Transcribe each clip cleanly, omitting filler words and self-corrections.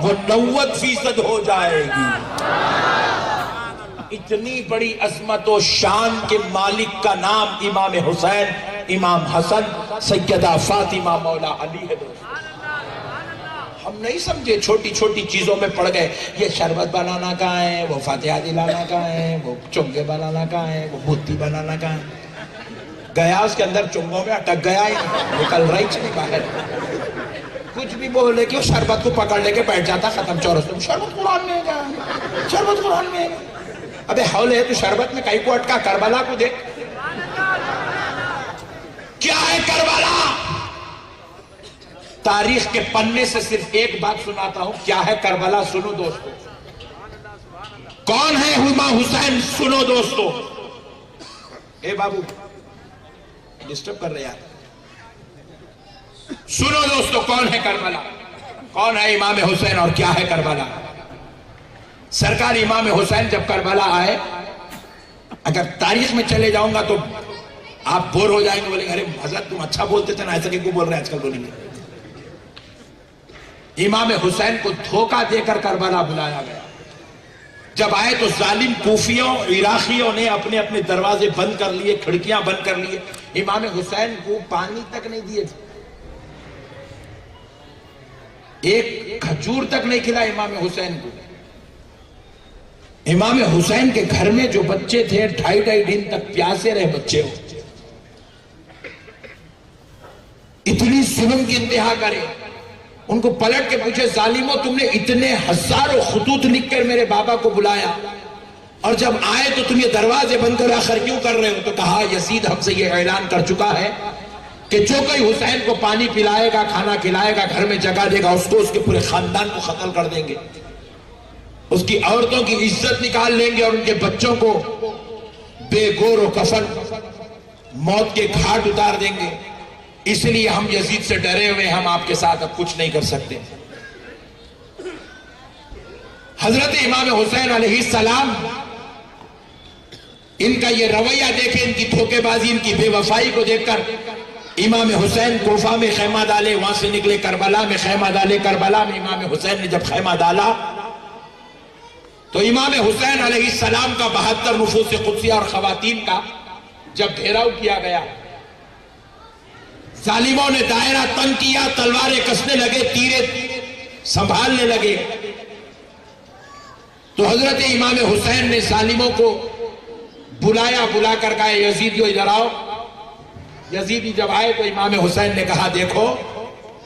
وہ 90% ہو جائے گی۔ اتنی بڑی عظمت و شان کے مالک کا نام امام حسین، امام حسن، سیدہ فاطمہ، مولا علی ہے۔ ہم نہیں سمجھے، چھوٹی چھوٹی چیزوں میں پڑ گئے، یہ شربت بنانا کہاں ہے، وہ فاتحہ دلانا کہاں ہے، وہ چنگے بنانا کہاں ہے، وہ بھوتی بنانا کہاں ہے۔ گیا اس کے اندر چنگوں میں اٹک گیا ہی نکل رہی چلی باہر۔ کچھ بھی بولے کہ وہ شربت کو پکڑ لے کے بیٹھ جاتا، ختم چورس میں، شربت قرآن میں ہے کیا؟ شربت قرآن میں ہے۔ ابے حول ہے تو شربت میں کئی کو اٹکا، کربلا کو دیکھ کیا ہے کربلا۔ تاریخ کے پنے سے صرف ایک بات سناتا ہوں، کیا ہے کربلا، سنو دوستو۔ کون ہے امام حسین، سنو دوستو۔ اے بابو ڈسٹرب کر رہے یار، سنو دوستو، کون ہے کربلا، کون ہے امام حسین اور کیا ہے کربلا۔ سرکار امام حسین جب کربلا آئے، اگر تاریخ میں چلے جاؤں گا تو آپ بور ہو جائیں گے، بولیں گے ارے حضرت تم اچھا بولتے تھے نا، ایسا کہ بول رہے ہیں آج کل، بولیں گے۔ امام حسین کو دھوکہ دے کر کربلا بلایا گیا۔ جب آئے تو ظالم کوفیوں عراقیوں نے اپنے اپنے دروازے بند کر لیے، کھڑکیاں بند کر لیے، امام حسین کو پانی تک نہیں دیے تھے، ایک کھجور تک نہیں کھلا امام حسین کو۔ امام حسین کے گھر میں جو بچے تھے 2.5 دن تک پیاسے رہے بچے، اتنی ظلم کی انتہا کرے۔ ان کو پلٹ کے پوچھے، ظالموں تم نے اتنے ہزاروں خطوط لکھ کر میرے بابا کو بلایا، اور جب آئے تو تم یہ دروازے بند کر آخر کیوں کر رہے ہو؟ تو کہا یزید ہم سے یہ اعلان کر چکا ہے کہ جو کوئی حسین کو پانی پلائے گا، کھانا کھلائے گا، گھر میں جگہ دے گا، اس کو، اس کے پورے خاندان کو قتل کر دیں گے، اس کی عورتوں کی عزت نکال لیں گے، اور ان کے بچوں کو بے گور و کفن موت کے گھاٹ اتار دیں گے۔ اس لیے ہم یزید سے ڈرے ہوئے، ہم آپ کے ساتھ اب کچھ نہیں کر سکتے۔ حضرت امام حسین علیہ السلام، ان کا یہ رویہ دیکھیں، ان کی دھوکے بازی، ان کی بے وفائی کو دیکھ کر امام حسین کوفہ میں خیمہ ڈالے، وہاں سے نکلے کربلا میں خیمہ ڈالے۔ کربلا میں امام حسین نے جب خیمہ ڈالا تو امام حسین علیہ السلام کا 72 نفوس قدسیہ اور خواتین کا جب گھیراؤ کیا گیا، ظالموں نے دائرہ تنگ کیا، تلواریں کسنے لگے، تیرے سنبھالنے لگے، تو حضرت امام حسین نے ظالموں کو بلایا، بلا کر کہا یزیدیو ادھر آؤ۔ یزیدی جب آئے تو امام حسین نے کہا دیکھو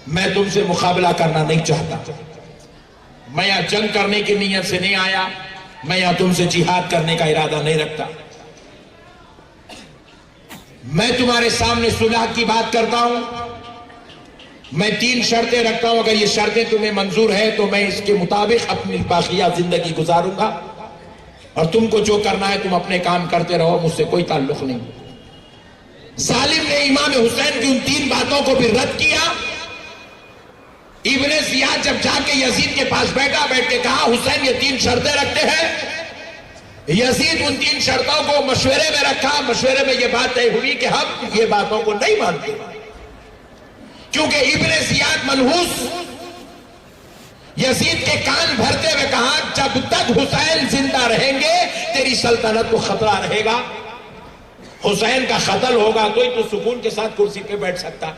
میں تم سے مقابلہ کرنا نہیں چاہتا، میں یہاں جنگ کرنے کی نیت سے نہیں آیا، میں یہاں تم سے جہاد کرنے کا ارادہ نہیں رکھتا، میں تمہارے سامنے صلح کی بات کرتا ہوں، میں 3 شرطیں رکھتا ہوں، اگر یہ شرطیں تمہیں منظور ہے تو میں اس کے مطابق اپنی باقیہ زندگی گزاروں گا، اور تم کو جو کرنا ہے تم اپنے کام کرتے رہو، مجھ سے کوئی تعلق نہیں۔ ظالم نے امام حسین کی ان 3 باتوں کو بھی رد کیا۔ ابن زیاد جب جا کے یزید کے پاس بیٹھا، بیٹھ کے کہا حسین یہ 3 شرطیں رکھتے ہیں۔ یزید ان 3 شرطوں کو مشورے میں رکھا، مشورے میں یہ بات طے ہوئی کہ ہم یہ باتوں کو نہیں مانتے، کیونکہ ابن زیاد منحوس یزید کے کان بھرتے ہوئے کہا جب تک حسین زندہ رہیں گے تیری سلطنت کو خطرہ رہے گا، حسین کا قتل ہوگا تو ہی تو سکون کے ساتھ کرسی پہ بیٹھ سکتا۔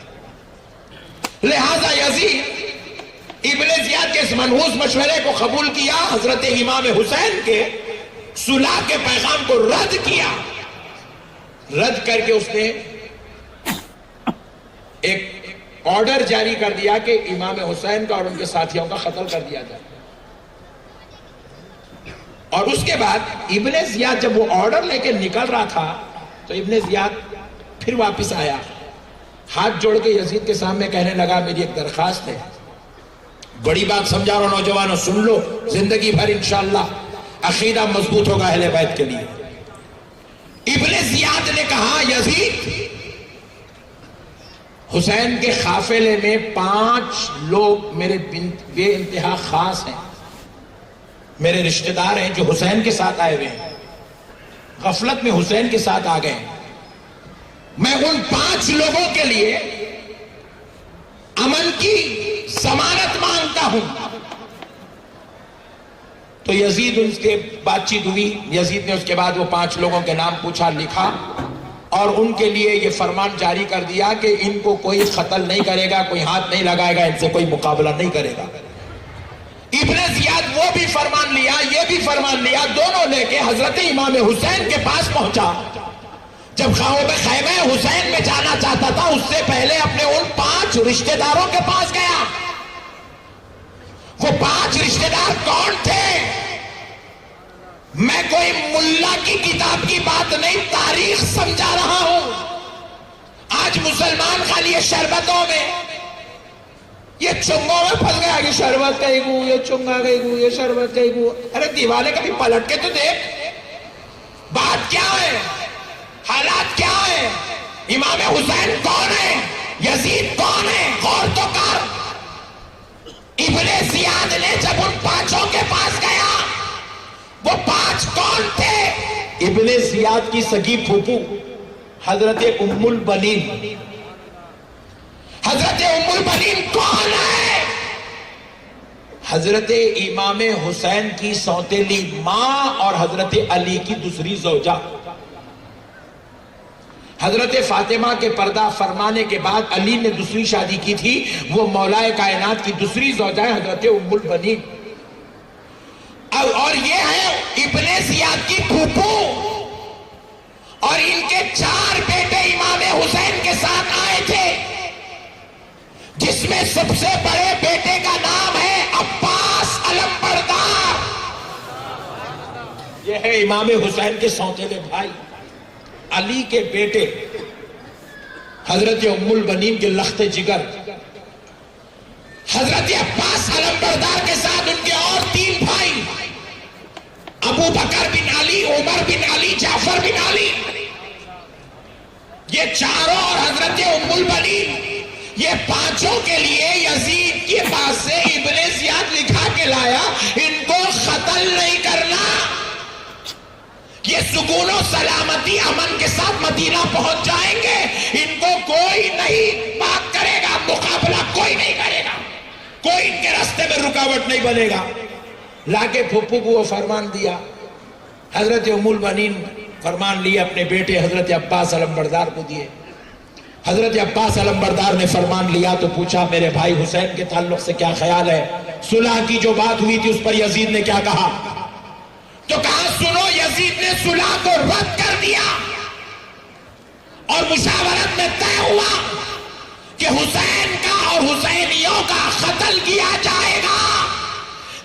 لہذا یزید ابن زیاد کے اس منحوس مشورے کو قبول کیا، حضرت امام حسین کے صلح کے پیغام کو رد کیا، رد کر کے اس نے ایک آرڈر جاری کر دیا کہ امام حسین کا اور ان کے ساتھیوں کا قتل کر دیا جائے۔ اور اس کے بعد ابن زیاد جب وہ آرڈر لے کے نکل رہا تھا تو ابن زیاد پھر واپس آیا، ہاتھ جوڑ کے یزید کے سامنے کہنے لگا میری ایک درخواست ہے، بڑی بات سمجھا رہا ہوں نوجوانوں، سن لو، زندگی بھر انشاءاللہ عقیدہ مضبوط ہوگا اہل بیت کے لیے۔ ابن زیاد نے کہا یزید، حسین کے قافلے میں 5 لوگ میرے بے انتہا خاص ہیں، میرے رشتہ دار ہیں جو حسین کے ساتھ آئے ہوئے ہیں، غفلت میں حسین کے ساتھ آ گئے ہیں، میں ان 5 لوگوں کے لیے امن کی ضمانت مانگتا ہوں، تو یزید ان کے بات چیت ہوئی. یزید نے اس کے بعد وہ 5 لوگوں کے نام پوچھا, لکھا, اور ان کے لیے یہ فرمان جاری کر دیا کہ ان کو کوئی قتل نہیں کرے گا, کوئی ہاتھ نہیں لگائے گا, ان سے کوئی مقابلہ نہیں کرے گا. ابن زیاد وہ بھی فرمان لیا, یہ بھی فرمان لیا, دونوں لے کے حضرت امام حسین کے پاس پہنچا. جب خیمہ حسین میں جانا چاہتا تھا, اس سے پہلے اپنے ان 5 رشتہ داروں کے پاس گیا. وہ 5 رشتہ دار کون تھے؟ میں کوئی ملا کی کتاب کی بات نہیں, تاریخ سمجھا رہا ہوں. آج مسلمان خالی یہ شربتوں میں, یہ چنگوں میں پھنس گیا کہ شربت کہیں گو, یہ چنگا کہیں گو, یہ شربت کہیں گو. ارے دیوانے کبھی پلٹ کے تو دیکھ, بات کیا ہے, حالات کیا ہے, امام حسین کون ہے, یزید کون ہے, غور تو کر. ابن زیاد نے جب ان 5 کے پاس گیا, وہ 5 کون تھے؟ ابن زیاد کی سگی پھوپھو حضرت ام البنین. حضرت ام البنین کون ہے؟ حضرت امام حسین کی سوتیلی ماں اور حضرت علی کی دوسری زوجہ. حضرت فاطمہ کے پردہ فرمانے کے بعد علی نے دوسری شادی کی تھی, وہ مولا کائنات کی دوسری زوجہ ہے حضرت ام البنین. اور یہ ہے ابن زیاد کی پھوپھو, اور ان کے 4 بیٹے امام حسین کے ساتھ آئے تھے, جس میں سب سے بڑے بیٹے کا نام ہے عباس علمبردار. یہ ہے امام حسین کے سوتیلے بھائی, علی کے بیٹے حضرت ام البنین کے لخت جگر. حضرت عباس علمبردار کے ساتھ ان کے اور 3 بھائی, ابو بکر بن علی, عمر بن علی, جعفر بن علی. یہ چاروں اور حضرت ام البنین, یہ 5 کے لیے یزید کے پاس سے ابن زیاد لکھا کے لایا, ان کو قتل نہیں کرنا, یہ سکون و سلامتی امن کے ساتھ مدینہ پہنچ جائیں گے, ان کو کوئی نہیں بات کرے گا, مقابلہ کوئی نہیں کرے گا, کوئی ان کے راستے میں رکاوٹ نہیں بنے گا. لا کے پھوپھو کو وہ فرمان دیا. حضرت ام البنین فرمان لیے, اپنے بیٹے حضرت عباس علمبردار کو دیے. حضرت عباس علمبردار نے فرمان لیا تو پوچھا, میرے بھائی حسین کے تعلق سے کیا خیال ہے؟ صلح کی جو بات ہوئی تھی اس پر یزید نے کیا کہا؟ تو کہا سنو, یزید نے صلح کو رد کر دیا, اور مشاورت میں طے ہوا کہ حسین کا اور حسینیوں کا قتل کیا جائے گا.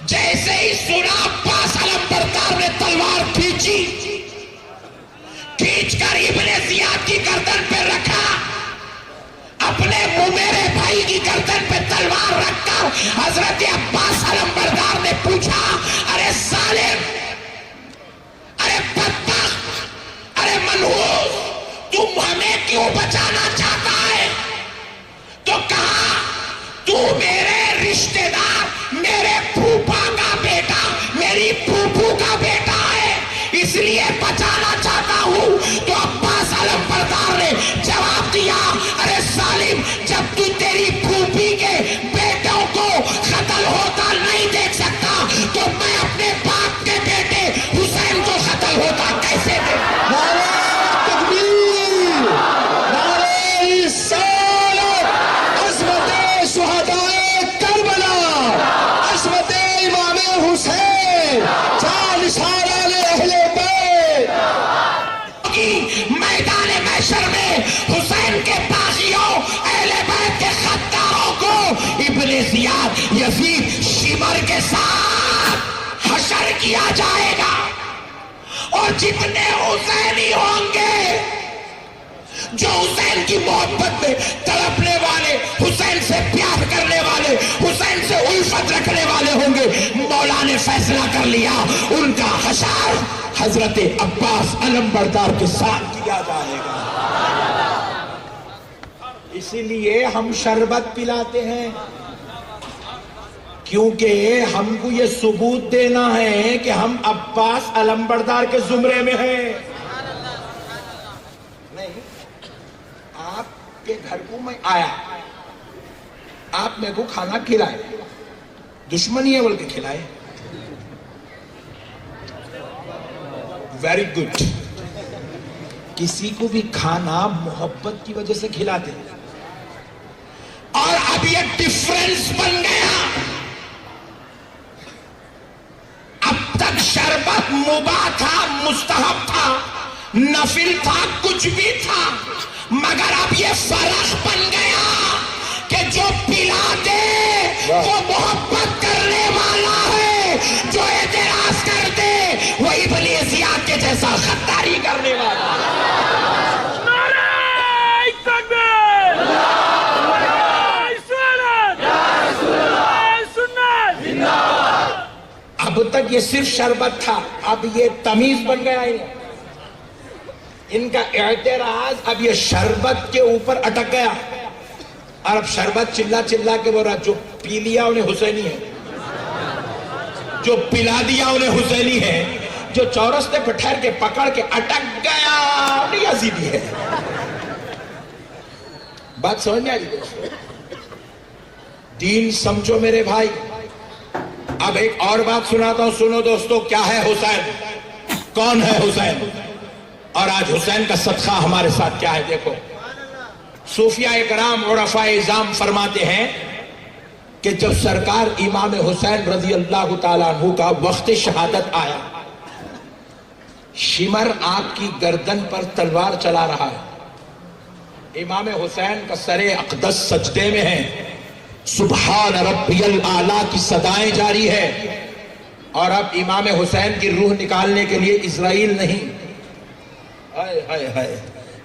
جیسے ہی سنا عباس علمبردار نے تلوار کھینچی, کھینچ کر ابن زیاد کی گردن پہ رکھا, اپنے میرے بھائی کی گردن پہ تلوار رکھ کر حضرت عباس علمبردار نے پوچھا, ارے ظالم, ارے بدبخت, ارے منحوس, تم ہمیں کیوں بچانا چاہتا ہے؟ تو کہا, تو میرے رشتہ دار, میرے پھوپھا کا بیٹا, میری پھوپھو کا بیٹا ہے, اس لیے بچانا چاہتا ہوں. تو عباس علمبردار نے جواب دیا, ارے ظالم, جب تو تیری پھوپھی کے بیٹوں کو قتل ہوتا نہیں دیکھ سکتا, تو میں اپنے باپ کے بیٹے حسین کو قتل ہوتا کیسے دیکھ؟ میدان محشر میں حسین کے باغیوں, اہل بیت کے خطاروں کو ابن زیاد, یزید, شمر کے ساتھ حشر کیا جائے گا. اور جتنے حسینی ہوں گے, جو حسین کی محبت میں تڑپنے والے, حسین سے پیار کرنے والے, حسین سے الفت رکھنے والے ہوں گے, مولا نے فیصلہ کر لیا ان کا حشر حضرت عباس علمبردار کے ساتھ کیا جائے گا. اسی لیے ہم شربت پلاتے ہیں, کیونکہ ہم کو یہ ثبوت دینا ہے کہ ہم عباس علمبردار کے زمرے میں ہیں. نہیں, آپ کے گھر کو میں آیا, آپ میرے کو کھانا کھلائے, دشمنی ہے بول کے کھلائے, ویری گڈ. کسی کو بھی کھانا محبت کی وجہ سے کھلاتے اور اب یہ ڈفرنس بن گیا. اب تک شربت مباح تھا, مستحب تھا, نفل تھا, کچھ بھی تھا, مگر اب یہ فرق بن گیا کہ جو پلا دے وہ محبت کرنے والا ہے, جو اعتراض کر دے وہ ابلیسیہ کے جیسا غداری کرنے والا ہے. اب تک یہ صرف شربت تھا, اب یہ تمیز بن گیا ہے. ان کا اعتراض اب یہ شربت کے اوپر اٹک گیا, اور اب شربت چلا چلا کے بول رہا جو پی لیا انہیں حسینی ہے, جو پلا دیا انہیں حسینی ہے, جو چورستے پہ ٹھہر کے پکڑ کے اٹک گیا انہیں یزیدی ہے. بات سمجھ میں آئی دوستو؟ دین سمجھو میرے بھائی. اب ایک اور بات سناتا ہوں, سنو دوستو. کیا ہے حسین؟ کون ہے حسین؟ اور آج حسین کا صدقہ ہمارے ساتھ کیا ہے دیکھو. صوفیاء کرام عرفاء اعظام فرماتے ہیں کہ جب سرکار امام حسین رضی اللہ تعالیٰ عنہ کا وقت شہادت آیا, شمر آپ کی گردن پر تلوار چلا رہا ہے, امام حسین کا سر اقدس سجدے میں ہے, سبحان ربی الاعلیٰ کی صدائیں جاری ہے, اور اب امام حسین کی روح نکالنے کے لیے اسرائیل نہیں, ہائے ہائے ہائے,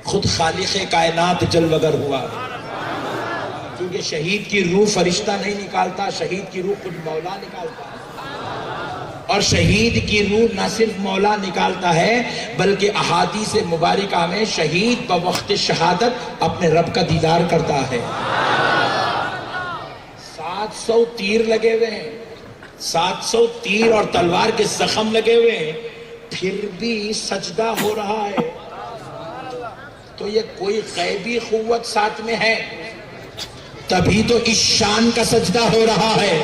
خود خالق کائنات جلوگر ہوا. کیونکہ شہید کی روح فرشتہ نہیں نکالتا, شہید کی روح خود مولا نکالتا ہے. اور شہید کی روح نہ صرف مولا نکالتا ہے بلکہ احادیث مبارکہ میں شہید بوقت شہادت اپنے رب کا دیدار کرتا ہے. 700 تیر لگے ہوئے ہیں, 700 تیر اور تلوار کے زخم لگے ہوئے ہیں, پھر بھی سجدہ ہو رہا ہے. تو یہ کوئی غیبی قوت ساتھ میں ہے, تبھی تو اس شان کا سجدہ ہو رہا ہے.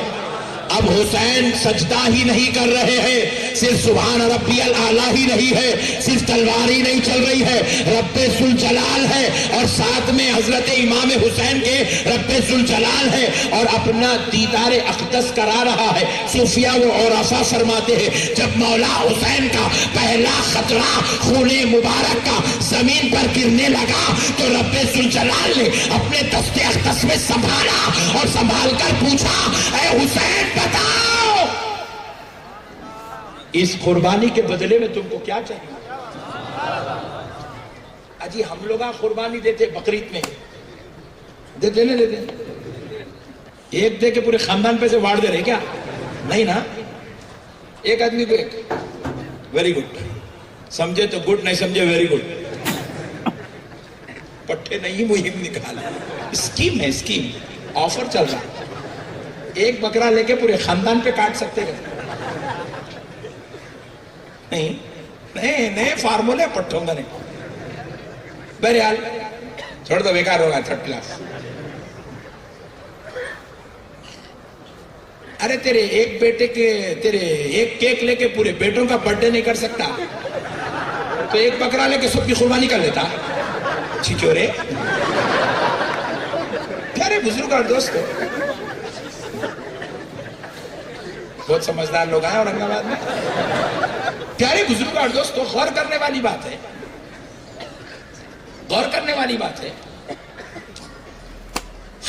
اب حسین سجدہ ہی نہیں کر رہے ہیں, صرف سبحان ربی الاعلیٰ ہی نہیں ہے, صرف تلوار ہی نہیں چل رہی ہے, رب ذوالجلال ہے, اور ساتھ میں حضرت امام حسین کے رب ذوالجلال ہے, اور اپنا دیدار اقدس کرا رہا ہے. صوفیاء و عرفاء فرماتے ہیں جب مولا حسین کا پہلا خطرہ خون مبارک کا زمین پر گرنے لگا تو رب ذوالجلال نے اپنے دست اقدس میں سنبھالا اور سنبھال کر پوچھا, اے حسین بتاؤ اس قربانی کے بدلے میں تم کو کیا چاہیے؟ اجی ہم لوگ قربانی دیتے بقرعید میں, دیتے نہیں دیتے, ایک دے کے پورے خاندان پہ سے واڑ دے رہے کیا؟ نہیں نا, ایک آدمی کو ایک. ویری گڈ, سمجھے تو گڈ, نہیں سمجھے ویری گڈ. پٹھے نہیں مہم نکالا, اسکیم ہے, اسکیم, آفر چل رہا ہے. ایک بکرا لے کے پورے خاندان پہ کاٹ سکتے ہیں. نہیں نئے فارمولے پٹھوں گا نہیں. بہرحال چھوڑ دو, بیکار ہوگا, 3rd کلاس. ارے تیرے ایک بیٹے کے, تیرے ایک کیک لے کے پورے بیٹوں کا برتھ ڈے نہیں کر سکتا تو ایک بکرا لے کے سب کی قربانی کر لیتا. چھچورے پیارے بزرگ اور دوستو, بہت سمجھدار لوگ ہیں اورنگ آباد میں. پیارے بزرگ اور دوستو, غور کرنے والی بات ہے, غور کرنے والی بات ہے.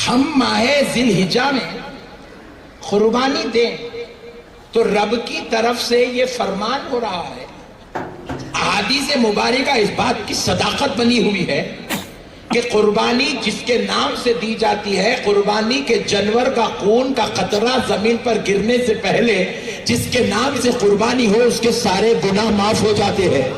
ہم ماہ ذی الحجہ میں قربانی دیں تو رب کی طرف سے یہ فرمان ہو رہا ہے, احادیث مبارکہ اس بات کی صداقت بنی ہوئی ہے کہ قربانی جس کے نام سے دی جاتی ہے, قربانی کے جانور کا خون کا قطرہ زمین پر گرنے سے پہلے جس کے نام سے قربانی ہو اس کے سارے گناہ معاف ہو جاتے ہیں.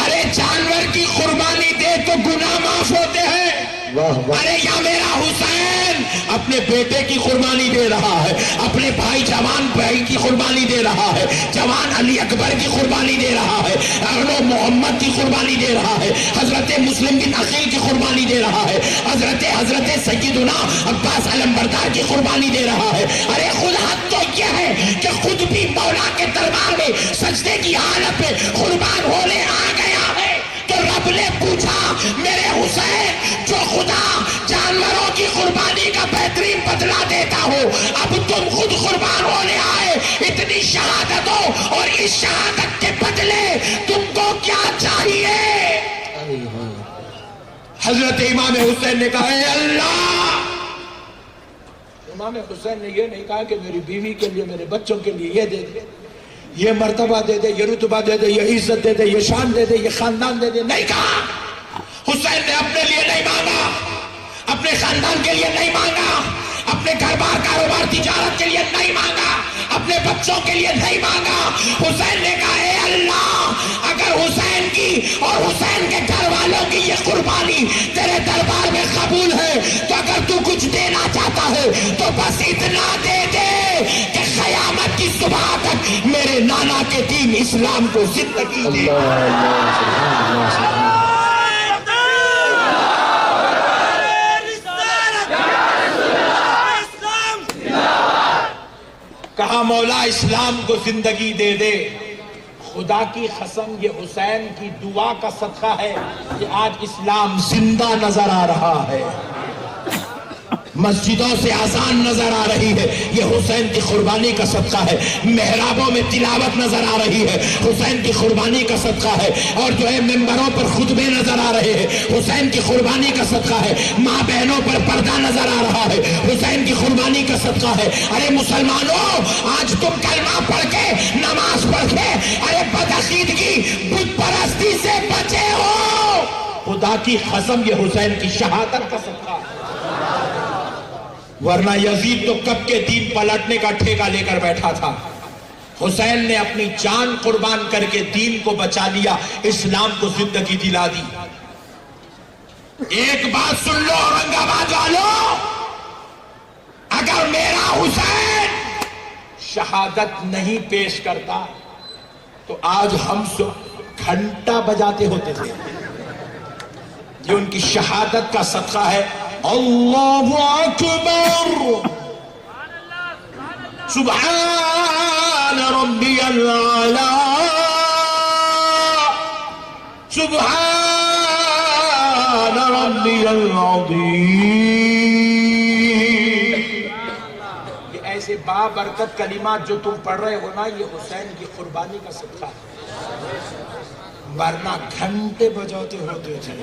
ارے جانور کی قربانی دے تو گناہ معاف ہوتے ہیں. ارے یا میرا حسین اپنے بیٹے کی قربانی دے رہا ہے, اپنے بھائی جوان بھائی کی قربانی دے رہا ہے, جوان علی اکبر کی قربانی دے رہا ہے, اغلو محمد کی قربانی دے رہا ہے, حضرت مسلم بن عقیل کی قربانی دے رہا ہے, حضرت سیدنا عباس علمبردار کی قربانی دے رہا ہے. ارے خود حد تو یہ ہے کہ خود بھی مولا کے دربار میں سجدے کی حالت میں قربان ہونے آئے اتنی شہادتوں، اور اس شہادت کے بدلے تم کو کیا چاہیے؟ حضرت امام حسین نے کہا اے اللہ، امام حسین نے یہ نہیں کہا کہ میری بیوی کے لیے، میرے بچوں کے لیے یہ دے دے، یہ مرتبہ دے دے، یہ رتبہ دے دے، یہ عزت دے دے، یہ شان دے دے، یہ خاندان دے دے، نہیں کہا۔ حسین نے اپنے لیے نہیں مانگا، اپنے خاندان کے لیے نہیں مانگا، اپنے گھر بار کاروبار تجارت کے لیے نہیں مانگا، اپنے بچوں کے لیے نہیں مانگا۔ حسین نے کہا اے اللہ، اگر حسین کی اور حسین کے گھر والوں کی یہ قربانی تیرے دربار میں قبول ہے تو اگر تو کچھ دینا چاہتا ہے تو بس اتنا دے دے کہ قیامت کی صبح تک میرے نانا کے دین اسلام کو زندگی دے۔ کہا مولا اسلام کو زندگی دے دے۔ خدا کی قسم یہ حسین کی دعا کا صدقہ ہے کہ آج اسلام زندہ نظر آ رہا ہے، مسجدوں سے اذان نظر آ رہی ہے، یہ حسین کی قربانی کا صدقہ ہے، محرابوں میں تلاوت نظر آ رہی ہے، حسین کی قربانی کا صدقہ ہے، اور جو ہے ممبروں پر خطبے نظر آ رہے ہیں، حسین کی قربانی کا صدقہ ہے، ماں بہنوں پر پردہ نظر آ رہا ہے، حسین کی قربانی کا صدقہ ہے۔ ارے مسلمانوں، آج تم کلمہ پڑھ کے، نماز پڑھ کے، ارے بدعقیدگی، بت پرستی سے بچے ہو۔ خدا کی قسم یہ حسین کی شہادت کا صدقہ ہے، ورنہ یزید تو کب کے دین پلٹنے کا ٹھیکہ لے کر بیٹھا تھا۔ حسین نے اپنی جان قربان کر کے دین کو بچا لیا، اسلام کو زندگی دلا دی۔ ایک بات سن لو اورنگ آباد والوں، اگر میرا حسین شہادت نہیں پیش کرتا تو آج ہم سب گھنٹہ بجاتے ہوتے تھے۔ یہ ان کی شہادت کا صدقہ ہے۔ اللہ اکبر، سبحان ربی العالی، سبحان ربی العظیم۔ یہ ایسے بابرکت کلمات جو تم پڑھ رہے ہو نا، یہ حسین کی قربانی کا صدقہ ہے، ورنہ گھنٹے بجاتے ہوتے تھے۔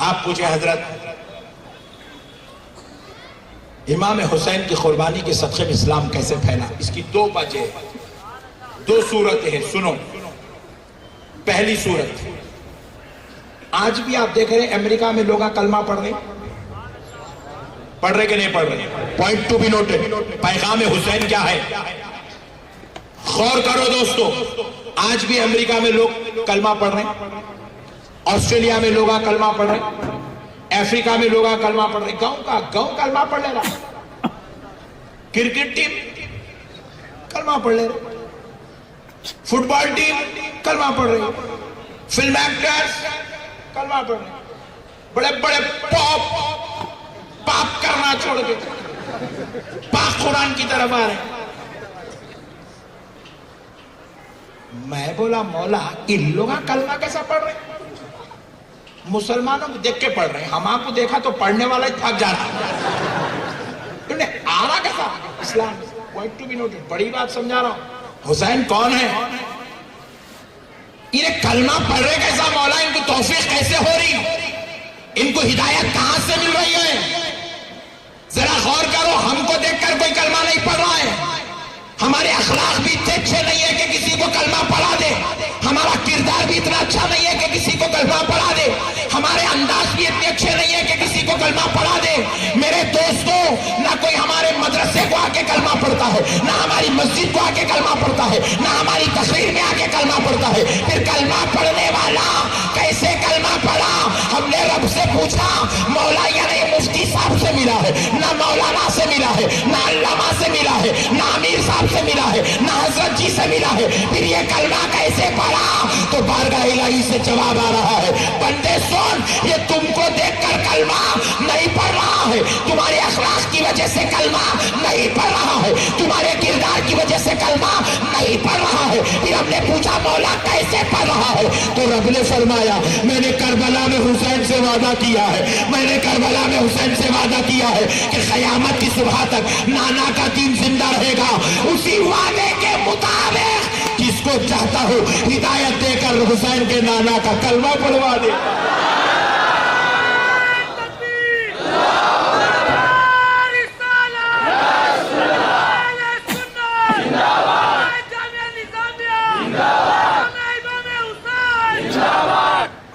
آپ پوچھیں حضرت، امام حسین کی قربانی کے صدقے میں اسلام کیسے پھیلا؟ اس کی دو وجہ، دو صورتیں ہیں، سنو۔ پہلی صورت، آج بھی آپ دیکھ رہے ہیں امریکہ میں لوگ کلمہ پڑھ رہے کہ نہیں پڑھ رہے؟ پوائنٹ ٹو بی نوٹڈ، پیغام حسین کیا ہے؟ غور کرو دوستو، آج بھی امریکہ میں لوگ کلمہ پڑھ رہے ہیں، آسٹریلیا میں لوگ کلمہ پڑھ رہے، افریقہ میں لوگ کلمہ پڑھ رہے، گاؤں کلمہ پڑھ لے رہا، کرکٹ ٹیم کلمہ پڑھ لے رہے، فٹ بال ٹیم کلمہ پڑھ رہی، فلم ایکٹرز کلمہ پڑھ رہے، بڑے بڑے پاپ کرنا چھوڑ کے پاک قرآن کی طرف آ رہے ہیں۔ میں بولا مولا ان لوگ کلمہ کیسا پڑھ رہے ہیں؟ مسلمانوں کو دیکھ کے پڑھ رہے ہیں، ہم آپ کو دیکھا تو پڑھنے والا ہی تھک جا رہا ہے، آ رہا کیسا اسلام؟ پوائنٹ ٹو بی نوٹڈ، بڑی بات سمجھا رہا ہوں۔ حسین کون ہے؟ انہیں کلمہ پڑھ رہے کیسا مولا؟ ان کو توفیق کیسے ہو رہی؟ ان کو ہدایت کہاں سے مل رہی ہے؟ ذرا غور کرو، ہم کو دیکھ کر کوئی کلمہ نہیں پڑھ رہا ہے، ہمارے اخلاق بھی اتنے اچھے نہیں ہے کہ کسی کو کلمہ پڑھا دے، ہمارا کردار بھی اتنا اچھا نہیں ہے کہ کسی کو کلمہ پڑھا دے، ہمارے انداز بھی اتنے اچھے نہیں ہے کہ کسی کو کلمہ پڑھا دے۔ میرے دوستو، نہ کوئی ہمارے مدرسے کو آ کے کلمہ پڑھتا ہے، نہ ہماری مسجد کو آ کے کلمہ پڑھتا ہے، نہ ہماری تقریر میں آ کے کلمہ پڑھتا ہے۔ پھر کلمہ پڑھنے والا کیسے کلمہ پڑھا؟ ہم نے رب سے پوچھا، مولا یعنی مفتی صاحب سے ملا ہے، نہ مولانا سے ملا ہے، نہ علامہ سے ملا ہے، نہ امیر صاحب سے ملا ہے، نہ حضرت جی سے ملا ہے، پھر یہ کلمہ کیسے پڑھا؟ تو بارگاہ الہی سے جواب آ رہا ہے، بندے سن، یہ تم کو دیکھ کر کلمہ نہیں پڑھ رہا ہے، تمہارے اخلاق کی وجہ سے کلمہ نہیں پڑھ رہا ہے، تمہارے کردار کی وجہ سے کلمہ نہیں پڑھ رہا ہے، پھر بیگم نے پوچھا مولا کیسے پڑھ رہا ہو؟ تو رب نے فرمایا میں نے کربلا میں حسین سے وعدہ کیا ہے، میں نے کربلا میں حسین سے وعدہ کیا ہے کہ قیامت کی صبح تک نانا کا دین زندہ رہے گا، اسی وعدے کے مطابق جس کو چاہتا ہو ہدایت دے کر حسین کے نانا کا کلمہ پڑھوا دے۔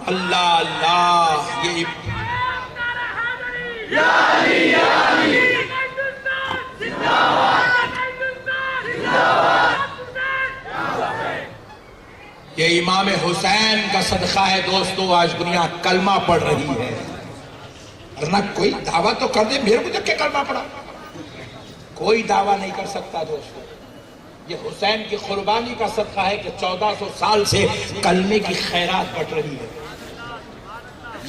اللہ اللہ، یہ امام حسین کا صدقہ ہے دوستو، آج دنیا کلمہ پڑھ رہی ہے، ورنہ کوئی دعویٰ تو کر دے میرے کو دیکھ کے کلمہ پڑھا، کوئی دعویٰ نہیں کر سکتا دوستو۔ یہ حسین کی قربانی کا صدقہ ہے کہ 1400 سال سے کلمے کی خیرات بٹ رہی ہے۔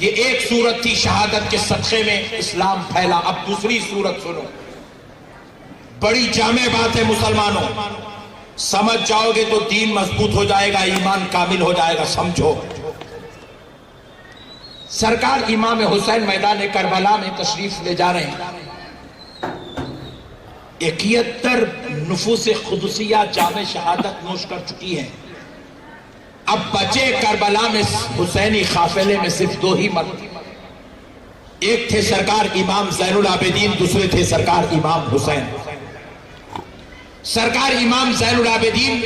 یہ ایک صورت تھی شہادت کے صدقے میں اسلام پھیلا، اب دوسری صورت سنو، بڑی جامع بات ہے مسلمانوں، سمجھ جاؤ گے تو دین مضبوط ہو جائے گا، ایمان کامل ہو جائے گا، سمجھو۔ سرکار امام حسین میدان کربلا میں تشریف لے جا رہے ہیں، 71 نفوس قدسیہ جامع شہادت نوش کر چکی ہیں، اب بچے کربلا میں حسینی قافلے میں صرف 2 ہی مرد، ایک تھے سرکار امام زین العابدین، دوسرے تھے سرکار امام حسین۔ سرکار امام زین العابدین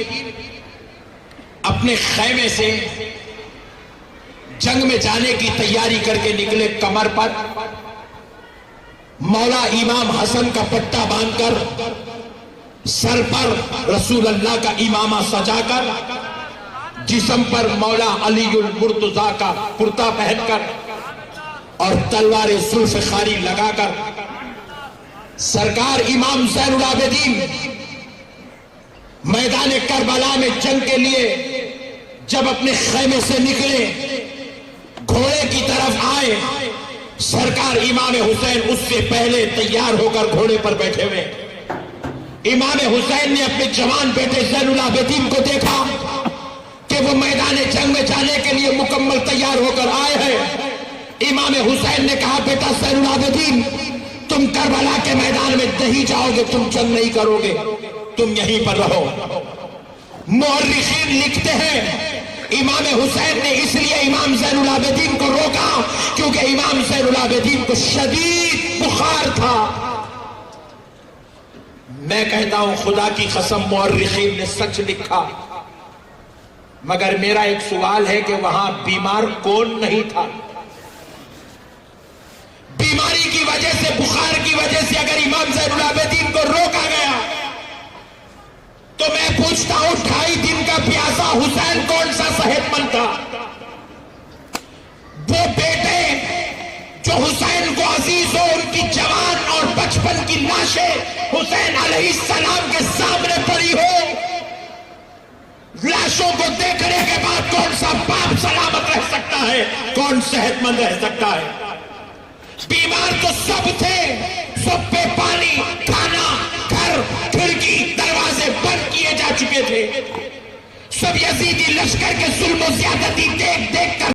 اپنے خیمے سے جنگ میں جانے کی تیاری کر کے نکلے، کمر پر مولا امام حسن کا پٹا باندھ کر، سر پر رسول اللہ کا امامہ سجا کر، جسم پر مولا علی المرتضیٰ کا کرتا پہن کر اور تلوار ذوالفقاری لگا کر، سرکار امام زین العابدین میدان کربلا میں جنگ کے لیے جب اپنے خیمے سے نکلے، گھوڑے کی طرف آئے، سرکار امام حسین اس سے پہلے تیار ہو کر گھوڑے پر بیٹھے ہوئے۔ امام حسین نے اپنے جوان بیٹے زین العابدین کو دیکھا کہ وہ میدان جنگ میں جانے کے لیے مکمل تیار ہو کر آئے ہیں۔ امام حسین نے کہا بیٹا زین العابدین، تم کربلا کے میدان میں نہیں جاؤ گے، تم جنگ نہیں کرو گے، تم یہیں پر رہو۔ مورخین لکھتے ہیں امام حسین نے اس لیے امام زین العابدین کو روکا کیونکہ امام زین العابدین کو شدید بخار تھا۔ میں کہتا ہوں خدا کی قسم مورخین نے سچ لکھا، مگر میرا ایک سوال ہے کہ وہاں بیمار کون نہیں تھا؟ بیماری کی وجہ سے، بخار کی وجہ سے اگر امام زین العابدین کو روکا گیا تو میں پوچھتا ہوں 2.5 دن کا پیاسا حسین کون سا صحت مند تھا؟ وہ بیٹے جو حسین کو عزیز ہو، ان کی جوان اور بچپن کی لاشیں حسین علیہ السلام کے سامنے پڑی ہو، لاشوں کو دیکھنے کے بعد کون سا باپ سلامت رہ سکتا ہے، کون صحت مند رہ سکتا ہے؟ بیمار تو سب تھے، سب پہ پانی، کھانا، گھر، کھڑکی، دروازے بند کیے جا چکے تھے، سب یزیدی لشکر کے ظلم و زیادتی دیکھ دیکھ کر